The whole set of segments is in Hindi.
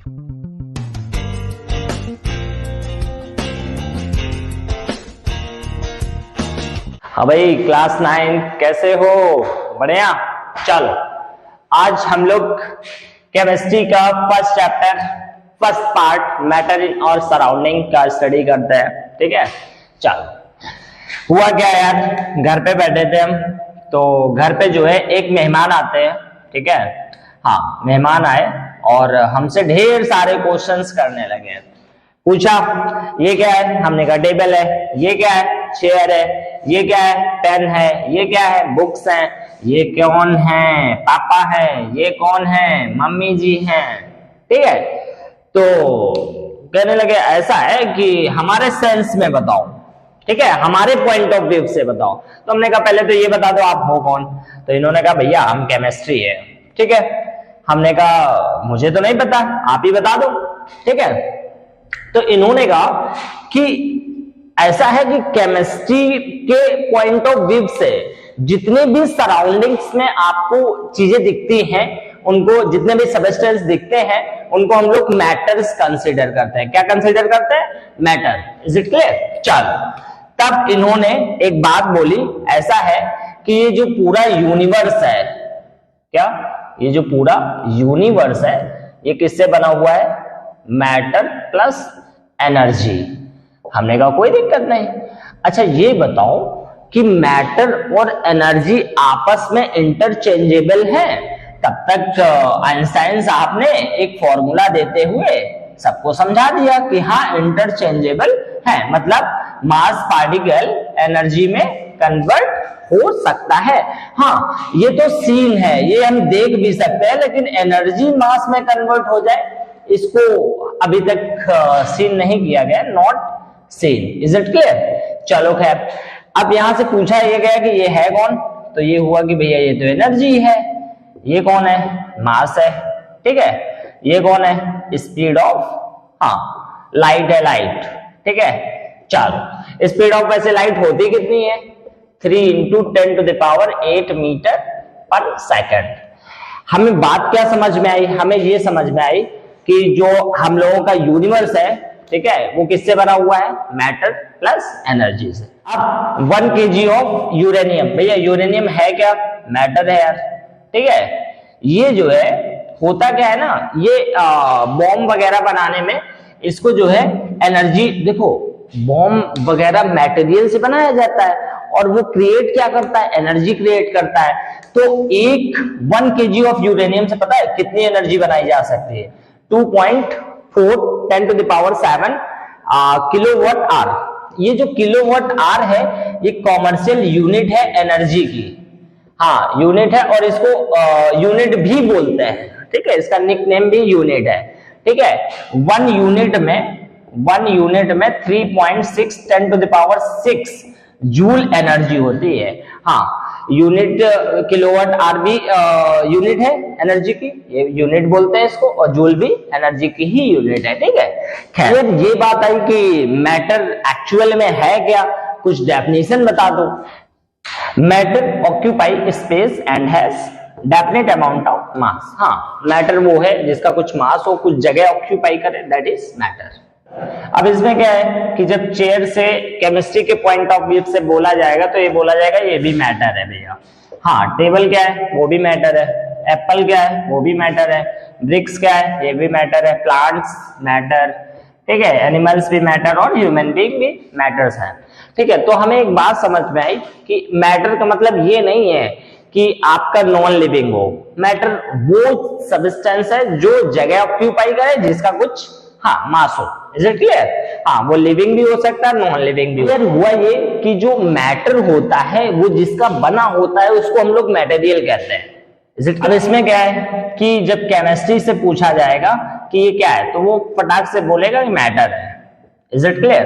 हाँ भाई, क्लास 9 कैसे हो? बढ़िया। चलो, आज हम लोग केमिस्ट्री का first chapter, first part matter और सराउंडिंग का स्टडी करते हैं। ठीक है, चलो। हुआ क्या यार, घर पे बैठे थे हम, तो घर पे जो है एक मेहमान आते हैं। ठीक है, हाँ, मेहमान आए और हमसे ढेर सारे क्वेश्चंस करने लगे। पूछा, ये क्या है? हमने कहा टेबल है। ये क्या है? चेयर है। ये क्या है? पेन है। ये क्या है? बुक्स हैं। ये कौन है? पापा है। ये कौन है? मम्मी जी हैं। ठीक है, तो कहने लगे ऐसा है कि हमारे सेंस में बताओ। ठीक है, हमारे पॉइंट ऑफ व्यू से बताओ। तो हमने कहा पहले तो ये बता दो आप हो कौन। तो इन्होंने कहा भैया हम केमिस्ट्री है। ठीक है, हमने कहा मुझे तो नहीं पता, आप ही बता दो। ठीक है, तो इन्होंने कहा कि ऐसा है कि केमिस्ट्री के पॉइंट ऑफ व्यू से जितने भी सराउंडिंग्स में आपको चीजें दिखती हैं, उनको जितने भी सबस्टेंस दिखते हैं, उनको हम लोग मैटर्स कंसीडर करते हैं। क्या कंसीडर करते हैं? मैटर। Is it clear? चलो, तब इन्होंने एक बात बोली, ऐसा है कि ये जो पूरा यूनिवर्स है, क्या ये जो पूरा यूनिवर्स है, ये किससे बना हुआ है? Matter plus energy. हमने कहा कोई दिक्कत नहीं। अच्छा, ये बताओ कि मैटर और एनर्जी आपस में इंटरचेंजेबल है? तब तक आइंस्टाइन साहब ने एक फॉर्मूला देते हुए सबको समझा दिया कि हाँ, इंटरचेंजेबल है, मतलब मास पार्टिकल एनर्जी में कन्वर्ट हो सकता है। हाँ, ये तो सीन है, ये हम देख भी सकते हैं, लेकिन एनर्जी मास में कन्वर्ट हो जाए, इसको अभी तक सीन नहीं किया गया, not seen. Is it clear? चलो खैर, अब यहां से पूछा ये गया कि ये है कौन? तो ये हुआ कि भैया ये तो एनर्जी है। ये कौन है? मास है। ठीक है, ये कौन है? स्पीड ऑफ, हाँ, लाइट है, लाइट। ठीक है, चलो, स्पीड ऑफ वैसे लाइट होती कितनी है? 3 × 10⁸ मीटर पर सेकंड। हमें बात क्या समझ में आई? हमें ये समझ में आई कि जो हम लोगों का यूनिवर्स है, ठीक है, वो किससे बना हुआ है? मैटर प्लस एनर्जी से। अब 1 kg ऑफ यूरेनियम, भैया यूरेनियम है क्या? मैटर है यार। ठीक है, ये जो है होता क्या है ना, ये बॉम्ब वगैरह बनाने में इसको जो है एनर्जी, देखो बॉम्ब वगैरह मटेरियल से बनाया जाता है और वो क्रिएट क्या करता है? एनर्जी क्रिएट करता है। तो एक 1 kg ऑफ यूरेनियम से पता है कितनी एनर्जी बनाई जा सकती है? 2.4 10⁷ किलोवाट आवर। ये जो किलोवाट आवर है, ये कॉमर्शियल यूनिट है एनर्जी की। हाँ, यूनिट है, और इसको यूनिट भी बोलते हैं। ठीक है, इसका निकनेम भी यूनिट है। ठीक है, 1 यूनिट में 3.6 10⁶ जूल एनर्जी होती है। हाँ, यूनिट किलोवाट आवर भी यूनिट है एनर्जी की, ये यूनिट बोलते हैं इसको, और जूल भी एनर्जी की ही यूनिट है। ठीक है, खैर ये बात आई कि मैटर एक्चुअल में है क्या, कुछ डेफिनेशन बता दो। Matter occupy space and has definite amount of mass. हाँ, मैटर वो है जिसका कुछ मास हो, कुछ जगह ऑक्यूपाई करे, दैट इज मैटर। अब इसमें क्या है कि जब चेयर से केमिस्ट्री के पॉइंट ऑफ व्यू से बोला जाएगा, तो ये बोला जाएगा ये भी मैटर है भैया। हाँ, टेबल क्या है? वो भी मैटर है। एप्पल क्या है? वो भी मैटर है। ब्रिक्स क्या है? ये भी मैटर है। प्लांट्स मैटर, ठीक है, एनिमल्स भी मैटर, और ह्यूमन बीइंग भी मैटर्स हैं। ठीक है, तो हमें एक बात समझ में आई कि मैटर का मतलब ये नहीं है कि आपका नॉन लिविंग हो। मैटर वो सब्सटेंस है जो जगह ऑक्यूपाई करे, जिसका कुछ हाँ मास हो। Is it clear? हाँ, वो लिविंग भी हो सकता है, नॉन लिविंग भी। क्लियर हुआ ये कि जो मैटर होता है, वो जिसका बना होता है, उसको हम लोग मटेरियल कहते हैं। Is it? अब इसमें क्या है कि जब केमिस्ट्री से पूछा जाएगा कि ये क्या है, तो वो फटाक से बोलेगा कि मैटर है। Is it clear?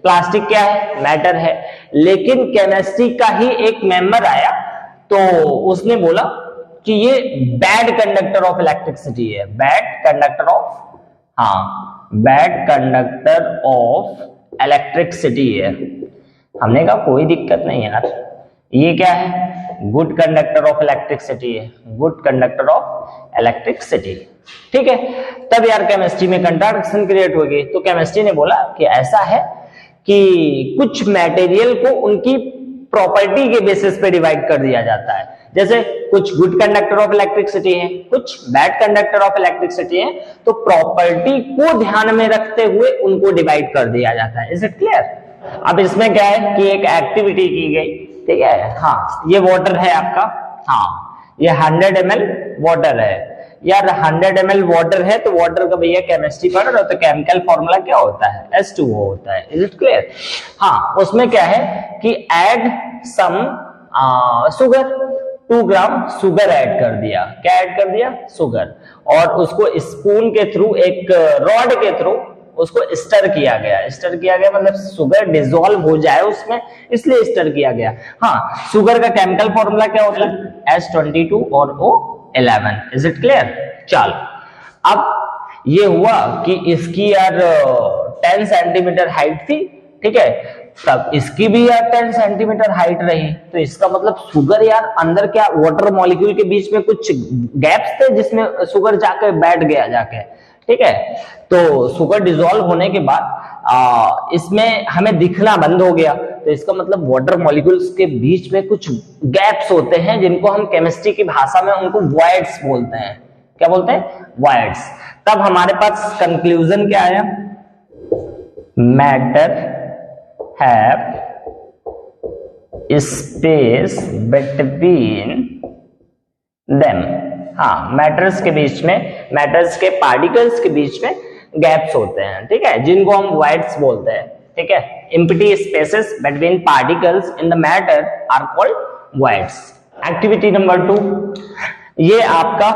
प्लास्टिक क्या है? मैटर है। लेकिन केमिस्ट्री का ही एक मेंबर आया, तो उसने बोला कि ये बैड कंडक्टर ऑफ इलेक्ट्रिसिटी है। बैड कंडक्टर ऑफ, हाँ, बैड कंडक्टर ऑफ इलेक्ट्रिसिटी है। हमने कहा कोई दिक्कत नहीं यार, ये क्या है? गुड कंडक्टर ऑफ इलेक्ट्रिसिटी है। Good conductor of electricity. ठीक है, तब यार केमिस्ट्री में कंट्राडिक्शन क्रिएट हो गई। तो केमिस्ट्री ने बोला कि ऐसा है कि कुछ मटेरियल को उनकी प्रॉपर्टी के बेसिस पे डिवाइड कर दिया जाता है, जैसे कुछ गुड कंडक्टर ऑफ इलेक्ट्रिसिटी है, कुछ बैड कंडक्टर ऑफ इलेक्ट्रिसिटी है, तो प्रॉपर्टी को ध्यान में रखते हुए उनको डिवाइड कर दिया जाता है। Is it clear? अब इसमें क्या है कि एक एक्टिविटी की गई, ठीक है, हाँ ये वाटर है आपका, हाँ ये 100 ml वाटर है यार, 100 ml वाटर है, तो वाटर का भैया केमिस्ट्री पढ़ रहे हो तो केमिकल फॉर्मूला क्या होता है? H2O होता है। Is it clear? हाँ, उसमें क्या है कि add some sugar, 2 gram sugar add कर दिया। क्या ऐड कर दिया? शुगर, और उसको स्पून के थ्रू, एक रॉड के थ्रू उसको स्टर किया गया। स्टर किया गया मतलब शुगर डिसॉल्व हो जाए उसमें, इसलिए स्टर किया गया। हाँ, शुगर का केमिकल फॉर्मूला क्या होता है? H22 और O11। Is it clear? चल, अब ये हुआ कि इसकी यार 10 सेंटीमीटर हाइट थी, ठीक है, तब इसकी भी यार 10 सेंटीमीटर हाइट रही, तो इसका मतलब शुगर यार अंदर क्या वाटर मॉलिक्यूल के बीच में कुछ गैप्स थे जिसमें शुगर जाके बैठ गया जाके, ठीक है। तो शुगर डिसॉल्व होने के बाद इसमें हमें दिखना बंद हो गया, तो इसका मतलब वाटर मॉलिक्यूल्स के बीच में कुछ गैप्स होते हैं जिनको हम केमिस्ट्री की भाषा में उनको वॉइड्स बोलते हैं। क्या बोलते हैं? वॉइड्स। तब हमारे पास कंक्लूजन क्या आया? Matter have space between them. हाँ, मैटर्स के बीच में, मैटर्स के पार्टिकल्स के बीच में गैप्स होते हैं, ठीक है, जिनको हम वॉइड्स बोलते हैं, ठीक है। Empty spaces between particles in the matter are called voids. Activity number 2, ये आपका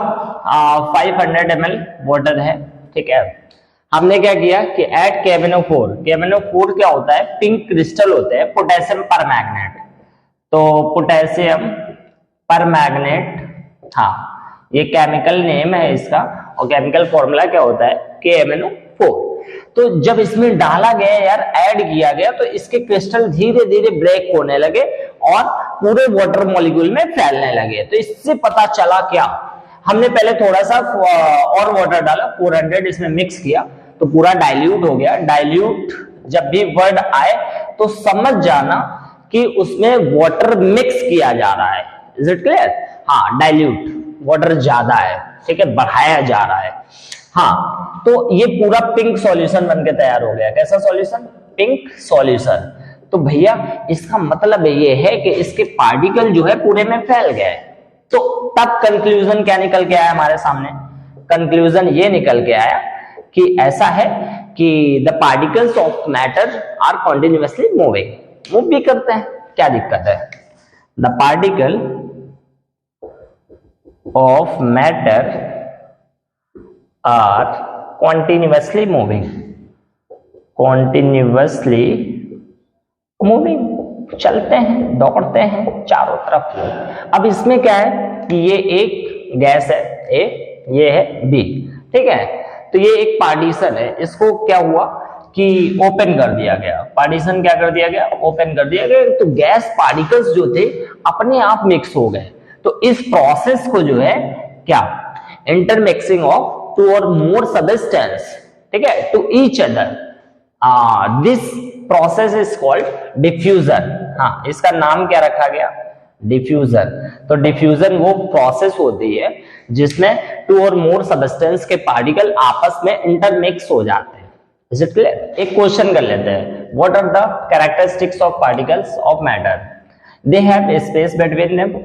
500 ml वाटर है, ठीक है। हमने क्या किया कि ऐड KMnO4। KMnO4 क्या होता है? पिंक क्रिस्टल होते हैं पोटेशियम परमैंगनेट। तो पोटेशियम परमैंगनेट, हाँ ये केमिकल नेम है इसका, और केमिकल फॉर्मूला क्या होता है? KMnO4। तो जब इसमें डाला गया यार, ऐड किया गया, तो इसके क्रिस्टल धीरे धीरे ब्रेक होने लगे और पूरे वाटर मॉलिक्यूल में फैलने लगे। तो इससे पता चला क्या, हमने पहले थोड़ा सा और वाटर डाला, 400 इसमें मिक्स किया, तो पूरा डाइल्यूट हो गया। डाइल्यूट जब भी वर्ड आए तो समझ जाना कि उसमें वाटर मिक्स किया जा रहा है। Is it clear? हाँ, डाइल्यूट, वाटर ज्यादा है, ठीक है, बढ़ाया जा रहा है। हाँ, तो ये पूरा पिंक सॉल्यूशन बनके तैयार हो गया। कैसा सॉल्यूशन? Pink solution. तो भैया इसका मतलब ये है कि इसके पार्टिकल जो है पूरे में फैल गए। तो तब कंक्लूजन क्या निकल के आया हमारे सामने? कंक्लूजन ये निकल के आया कि ऐसा है कि the particles of matter are continuously moving. Move भी करते हैं, क्या दिक्कत है? The particle of matter are continuously moving, चलते हैं, दौड़ते हैं चारों तरफ। अब इसमें क्या है कि ये एक गैस है A, ये है B, ठीक है। तो ये एक पार्टीशन है, इसको क्या हुआ कि ओपन कर दिया गया। पार्टीशन क्या कर दिया गया? ओपन कर दिया गया। तो गैस पार्टिकल्स जो थे अपने आप मिक्स हो गए। तो इस प्रोसेस को जो है क्या, इंटरमिक्सिंग ऑफ 2 और मोर सब्सटेंस, ठीक है, to each other, this process is called diffusion. हाँ, इसका नाम क्या रखा गया? डिफ्यूजन। तो डिफ्यूजन वो प्रोसेस होती है जिसमें 2 और मोर सब्सटेंस के पार्टिकल आपस में इंटरमिक्स हो जाते हैं। Is it clear? एक क्वेश्चन कर लेते हैं, what are the characteristics of particles of matter? They have space between them,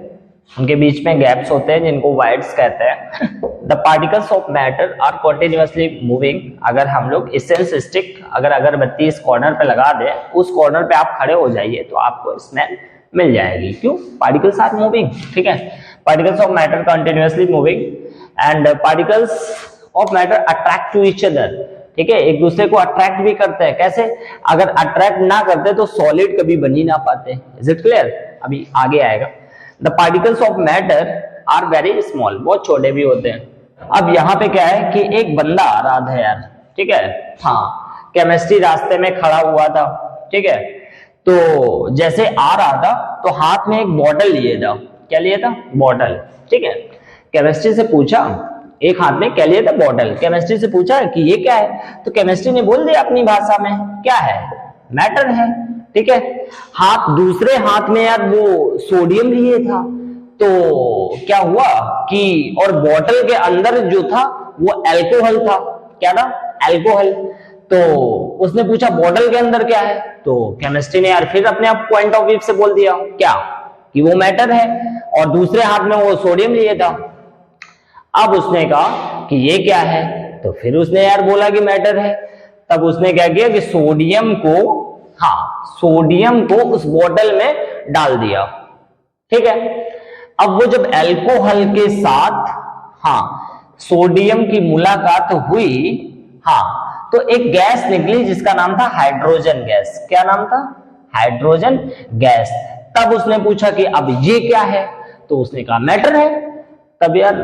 उनके बीच में गैप्स होते हैं जिनको वॉइड्स कहते हैं। The particles of matter are continuously moving. अगर हम लोग एसेंस स्टिक, अगर अगरबत्ती इस कॉर्नर पे लगा दे, उस कॉर्नर पे आप खड़े हो जाइए तो आपको स्मेल मिल जाएगी। क्यों? पार्टिकल्स आर मूविंग, ठीक है। Particles of matter continuously moving and particles of matter attract to each other, ठीक है, एक दूसरे को अट्रैक्ट भी करते हैं। कैसे? अगर अट्रैक्ट ना करते तो सॉलिड कभी बन ही ना पाते। Is it clear? अभी आगे आएगा। The particles of matter are very small, बहुत छोटे भी होते हैं। अब यहाँ पे क्या है कि एक बंदा आ रहा था यार, ठीक है, हाँ, केमिस्ट्री रास्ते में खड़ा हुआ था, ठीक है। तो जैसे आ रहा था तो हाथ में एक बॉटल लिए था। क्या लिए था? बॉटल, ठीक है। केमिस्ट्री से पूछा एक हाथ में क्या लिए थे, बॉटल। केमिस्ट्री से पूछा कि ये क्या है, तो केमिस्ट्री ने बोल दिया अपनी भाषा में क्या है, मैटर है। ठीक है, दूसरे हाथ में यार वो सोडियम लिए था, तो क्या हुआ कि और बॉटल के अंदर जो था वो अल्कोहल था। क्या था, अल्कोहल। तो उसने पूछा बॉटल के अंदर क्या है, तो केमिस्ट्री ने यार फिर अपने आप पॉइंट ऑफ व्यू से बोल दिया क्या, कि वो मैटर है, और दूसरे हाथ में वो सोडियम लिए था। अब उसने कहा कि ये क्या है, तो फिर उसने यार बोला कि मैटर है। तब उसने क्या किया कि सोडियम को उस बोतल में डाल दिया। ठीक है, अब वो जब अल्कोहल के साथ सोडियम की मुलाकात हुई, तो एक गैस निकली जिसका नाम था हाइड्रोजन गैस। क्या नाम था, हाइड्रोजन गैस। तब उसने पूछा कि अब ये क्या है, तो उसने कहा मैटर है। तब यार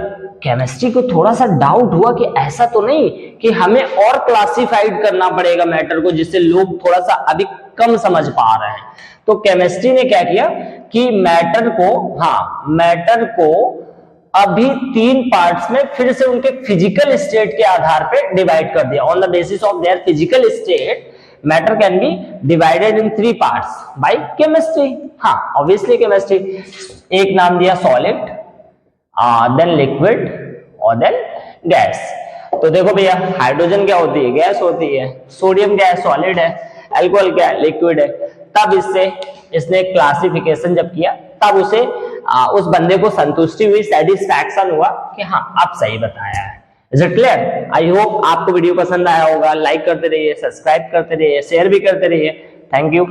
केमिस्ट्री को थोड़ा सा डाउट हुआ कि ऐसा तो नहीं कि हमें और क्लासिफाइड करना पड़ेगा मैटर को, जिससे लोग थोड़ा सा अधिक कम समझ पा रहे हैं। तो केमिस्ट्री ने क्या किया कि मैटर को अभी 3 पार्ट्स में फिर से उनके फिजिकल स्टेट के आधार पे डिवाइड कर दिया। On the basis of their physical state matter can be divided in 3 parts bye chemistry. Obviously chemistry. एक नाम दिया सॉलिड, देन लिक्विड और देन गैस। तो देखो भैया, हाइड्रोजन क्या होती है, गैस होती है। सोडियम क्या है, सॉलिड है। अल्कोहल क्या है, लिक्विड है। तब इसने क्लासिफिकेशन जब किया, तब उसे उस बंदे को संतुष्टि हुई, सेटिस्फैक्शन हुआ कि आप सही बताया है। Is it clear? I hope आपको वीडियो पसंद आया होगा। लाइक करते रहिए, सब्सक्राइब करते रहिए, शेयर भी करते रहिए। Thank you.